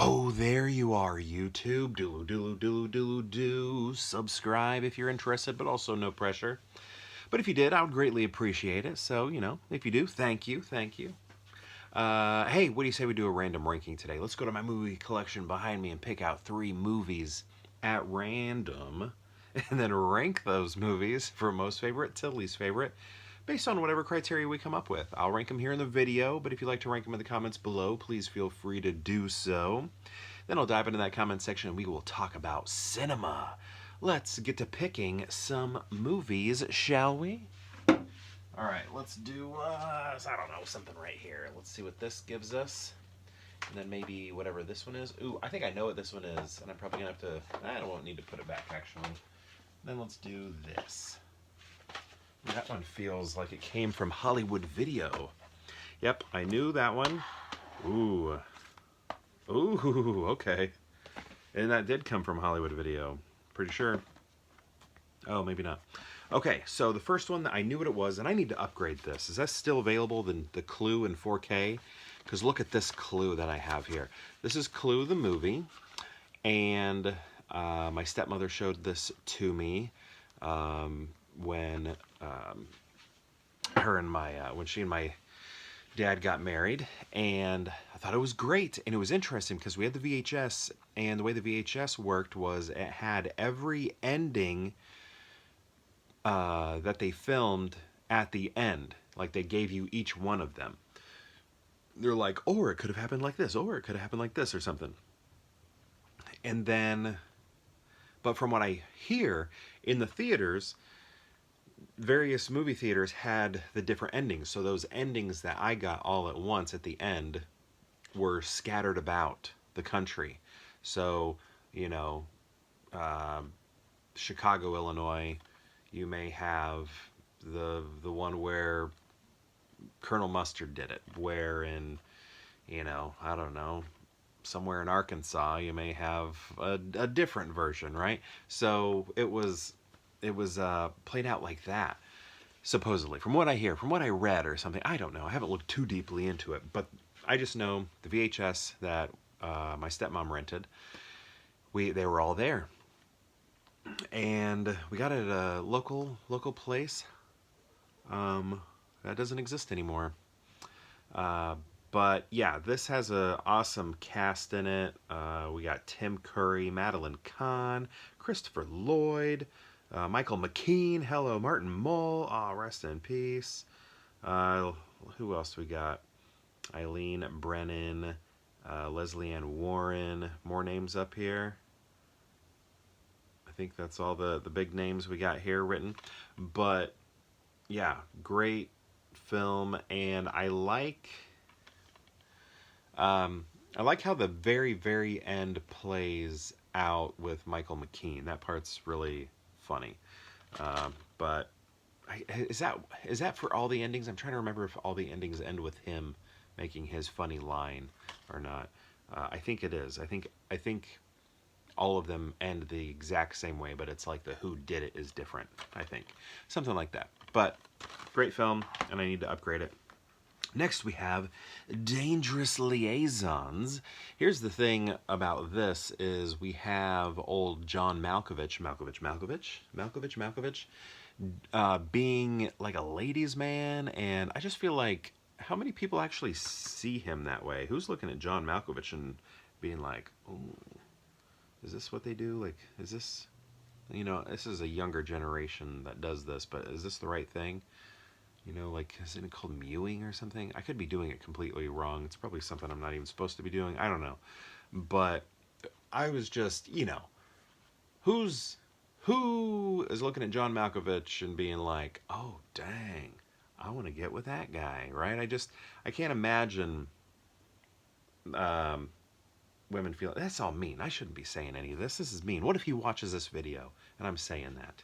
Oh, there you are, YouTube. Do. Subscribe if you're interested, but also no pressure. But if you did, I would greatly appreciate it. So, if you do, thank you. Hey, what do you say we do a random ranking today? Let's go to my movie collection behind me and pick out 3 movies at random and then rank those movies from most favorite to least favorite based on whatever criteria we come up with. I'll rank them here in the video, but if you'd like to rank them in the comments below, please feel free to do so. Then I'll dive into that comment section and we will talk about cinema. Let's get to picking some movies, shall we? Alright, let's do, I don't know, something right here. Let's see what this gives us. And then maybe whatever this one is. Ooh, I think I know what this one is, and I'm probably going to have to, I won't need to put it back, actually. Then let's do this. That one feels like it came from Hollywood Video. Yep, I knew that one. Ooh, okay. And that did come from Hollywood Video. Pretty sure. Oh, maybe not. Okay, so the first one, I knew what it was, and I need to upgrade this. Is that still available, the Clue in 4K? Because look at this Clue that I have here. This is Clue the movie, and my stepmother showed this to me when when she and my dad got married, and I thought it was great, and it was interesting because we had the VHS, and the way the VHS worked was it had every ending that they filmed at the end. Like, they gave you each one of them. They're like, or it could have happened like this, or it could have happened like this, or something. And then, but from what I hear, in the theaters, various movie theaters had the different endings. So those endings that I got all at once at the end were scattered about the country. So, Chicago, Illinois, you may have the one where Colonel Mustard did it, where in, I don't know, somewhere in Arkansas, you may have a different version, right? So it was played out like that, supposedly, from what I hear, from what I read or something. I don't know. I haven't looked too deeply into it, but I just know the VHS that my stepmom rented, they were all there. And we got it at a local place that doesn't exist anymore. But yeah, this has an awesome cast in it. We got Tim Curry, Madeline Kahn, Christopher Lloyd, Michael McKean, hello, Martin Mull, rest in peace. Who else we got? Eileen Brennan, Leslie Ann Warren, more names up here. I think that's all the big names we got here written. But yeah, great film, and I like how the very end plays out with Michael McKean. That part's really funny. But is that for all the endings? I'm trying to remember if all the endings end with him making his funny line or not. I think it is. I think all of them end the exact same way, but it's like the who did it is different, I think. Something like that. But great film, and I need to upgrade it. Next we have Dangerous Liaisons. Here's the thing about this is we have old John Malkovich, being like a ladies' man, and I just feel like, how many people actually see him that way? Who's looking at John Malkovich and being like, oh, is this what they do? Like, is this, this is a younger generation that does this, but is this the right thing? Like, isn't it called mewing or something? I could be doing it completely wrong. It's probably something I'm not even supposed to be doing. I don't know. But I was just, who is looking at John Malkovich and being like, oh, dang, I want to get with that guy, right? I can't imagine women feel, that's all mean. I shouldn't be saying any of this. This is mean. What if he watches this video and I'm saying that?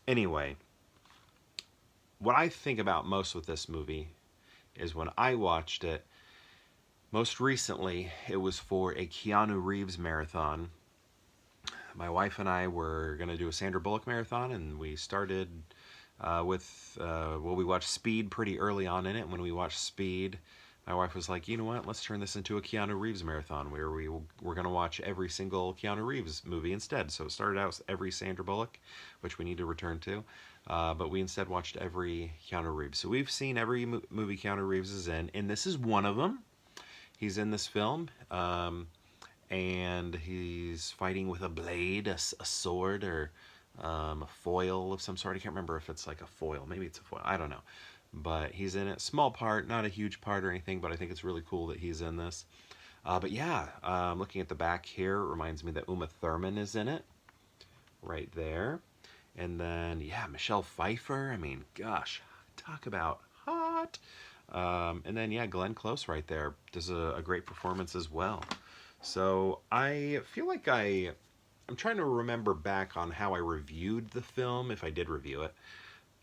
Anyway, what I think about most with this movie is when I watched it, most recently, it was for a Keanu Reeves marathon. My wife and I were going to do a Sandra Bullock marathon, and we started we watched Speed pretty early on in it. When we watched Speed, My wife was like, you know what? Let's turn this into a Keanu Reeves marathon where we're going to watch every single Keanu Reeves movie instead. So it started out with every Sandra Bullock, which we need to return to. But we instead watched every Keanu Reeves. So we've seen every movie Keanu Reeves is in, and this is one of them. He's in this film, and he's fighting with a blade, a sword, or a foil of some sort. I can't remember if it's like a foil. Maybe it's a foil. I don't know. But he's in it. Small part, not a huge part or anything, but I think it's really cool that he's in this. But yeah, looking at the back here, it reminds me that Uma Thurman is in it. Right there. And then, yeah, Michelle Pfeiffer. I mean, gosh, talk about hot. And then, yeah, Glenn Close right there does a great performance as well. So I feel like I'm trying to remember back on how I reviewed the film, if I did review it.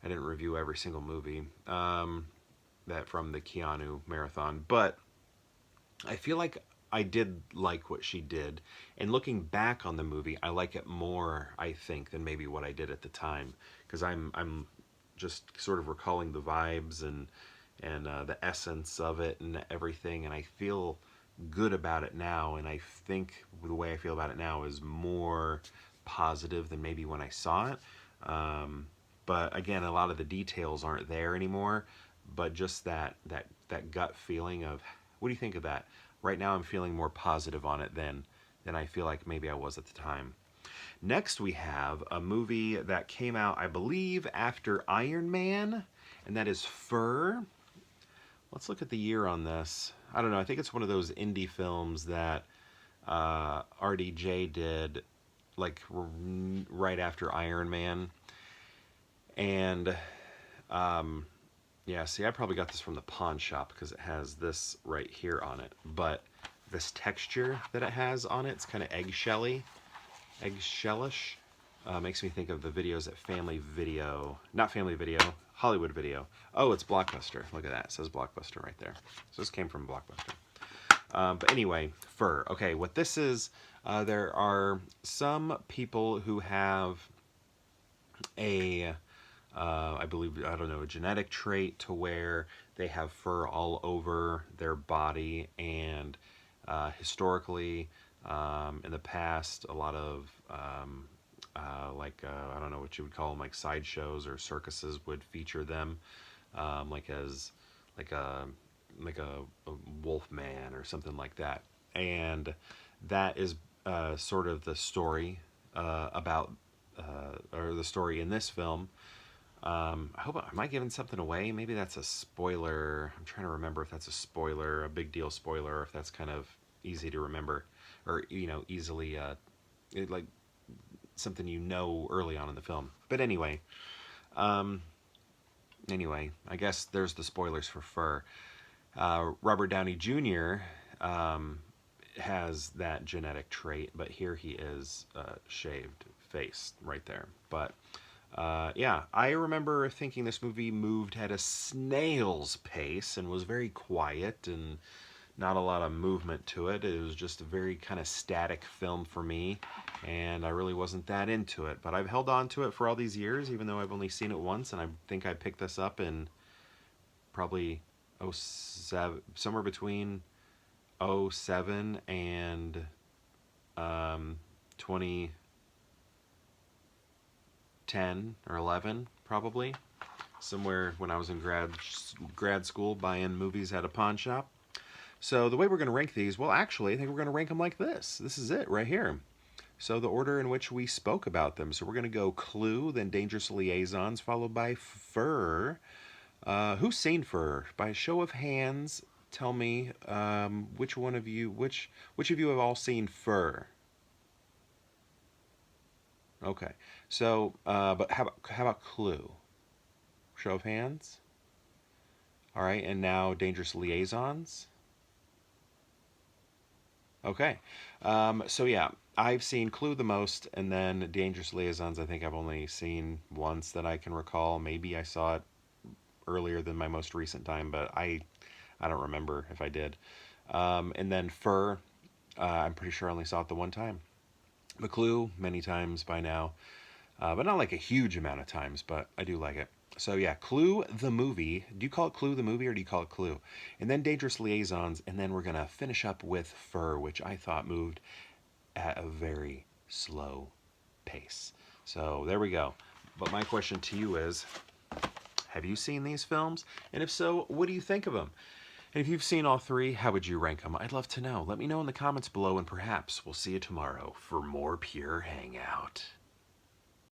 I didn't review every single movie that from the Keanu marathon, but I feel like I did like what she did. And looking back on the movie, I like it more, I think, than maybe what I did at the time, because I'm just sort of recalling the vibes and the essence of it and everything, and I feel good about it now, and I think the way I feel about it now is more positive than maybe when I saw it. But again, a lot of the details aren't there anymore, but just that gut feeling of, what do you think of that? Right now I'm feeling more positive on it than I feel like maybe I was at the time. Next we have a movie that came out, I believe, after Iron Man, and that is Fur. Let's look at the year on this. I don't know. I think it's one of those indie films that RDJ did like right after Iron Man. And yeah, see, I probably got this from the pawn shop because it has this right here on it. But this texture that it has on it, it's kind of eggshellish. Makes me think of the videos at Family Video. Not Family Video, Hollywood Video. Oh, it's Blockbuster. Look at that. It says Blockbuster right there. So this came from Blockbuster. But anyway, Fur. Okay, what this is, there are some people who have a, I believe, I don't know, a genetic trait to where they have fur all over their body, and historically, in the past, a lot of I don't know what you would call them, like sideshows or circuses would feature them, like as like a wolf man or something like that, and that is sort of the story about or the story in this film. I hope, am I giving something away? Maybe that's a spoiler. I'm trying to remember if that's a spoiler, a big deal spoiler, or if that's kind of easy to remember, or easily like something early on in the film. But anyway, I guess there's the spoilers for Fur. Robert Downey Jr. Has that genetic trait, but here he is shaved face right there. But yeah, I remember thinking this movie moved at a snail's pace and was very quiet and not a lot of movement to it. It was just a very kind of static film for me, and I really wasn't that into it. But I've held on to it for all these years, even though I've only seen it once, and I think I picked this up in probably 07, somewhere between 07 and 2010 or 11, probably. Somewhere when I was in grad school buying movies at a pawn shop. So the way we're going to rank these, well, actually, I think we're going to rank them like this. This is it right here. So the order in which we spoke about them. So we're going to go Clue, then Dangerous Liaisons, followed by Fur. Who's seen Fur? By a show of hands, tell me which of you have all seen Fur? Okay. So, but how about Clue? Show of hands. All right, and now Dangerous Liaisons. Okay. So yeah, I've seen Clue the most, and then Dangerous Liaisons I think I've only seen once that I can recall. Maybe I saw it earlier than my most recent time, but I don't remember if I did. And then Fur, I'm pretty sure I only saw it the one time. But Clue, many times by now. But not like a huge amount of times, but I do like it. So yeah, Clue the movie. Do you call it Clue the movie or do you call it Clue? And then Dangerous Liaisons, and then we're gonna finish up with Fur, which I thought moved at a very slow pace. So there we go. But my question to you is, have you seen these films? And if so, what do you think of them? And if you've seen all three, how would you rank them? I'd love to know. Let me know in the comments below, and perhaps we'll see you tomorrow for more Pure Hangout.